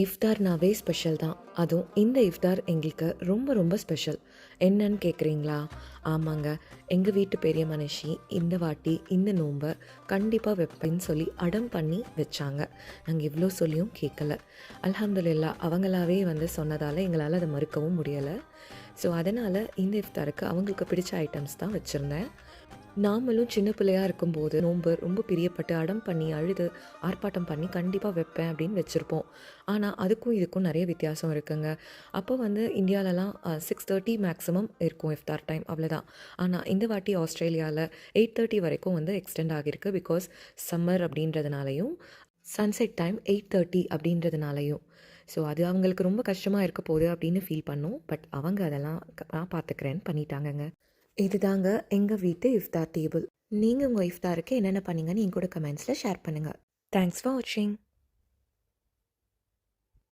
இஃப்தார்னாவே special தான். அதுவும் இந்த இஃப்தார் எங்களுக்கு ரொம்ப ரொம்ப ஸ்பெஷல். என்னன்னு கேட்குறீங்களா? ஆமாங்க. எங்கள் வீட்டு பெரிய மனுஷி இந்த வாட்டி இந்த நோன்பை கண்டிப்பாக வைப்பேன்னு சொல்லி அடம் பண்ணி வச்சாங்க. நாங்கள் இவ்வளோ சொல்லியும் கேட்கல. அல்ஹம்துலில்லாஹ் அவங்களாவே சொன்னதால் எங்களால் அதை மறுக்கவும் முடியலை. ஸோ அதனால் இந்த இஃப்தாருக்கு அவங்களுக்கு பிடிச்ச ஐட்டம்ஸ் தான் வச்சுருந்தேன். நாமளும் சின்ன பிள்ளையா இருக்கும்போது நோன்பு ரொம்ப பிரியப்பட்டு அடம் பண்ணி அழுது ஆர்ப்பாட்டம் பண்ணி கண்டிப்பாக வைப்பேன் அப்படின்னு வச்சுருப்போம். ஆனால் அதுக்கும் இதுக்கும் நிறைய வித்தியாசம் இருக்குங்க. அப்போ இந்தியாவிலலாம் 6:30 மேக்ஸிமம் இருக்கும் இஃப்தார் டைம், அவ்வளோதான். ஆனால் இந்த வாட்டி ஆஸ்திரேலியாவில் 8:30 வரைக்கும் எக்ஸ்டெண்ட் ஆகியிருக்கு. பிகாஸ் சம்மர் அப்படின்றதுனாலையும் சன்செட் டைம் 8:30 அப்படின்றதுனாலையும். ஸோ அது அவங்களுக்கு ரொம்ப கஷ்டமாக இருக்க போகுது அப்படின்னு ஃபீல் பண்ணோம். பட் அவங்க அதெல்லாம் நான் பார்த்துக்கிறேன்னு பண்ணிட்டாங்கங்க. இதுதாங்க எங்கள் வீட்டு இஃப்தார் டேபிள். நீங்கள் உங்கள் இஃப்தாருக்கு என்னென்ன பண்ணீங்கன்னு என் கூட கமெண்ட்ஸில் ஷேர் பண்ணுங்கள். தேங்க்ஸ் ஃபார் வாட்சிங்.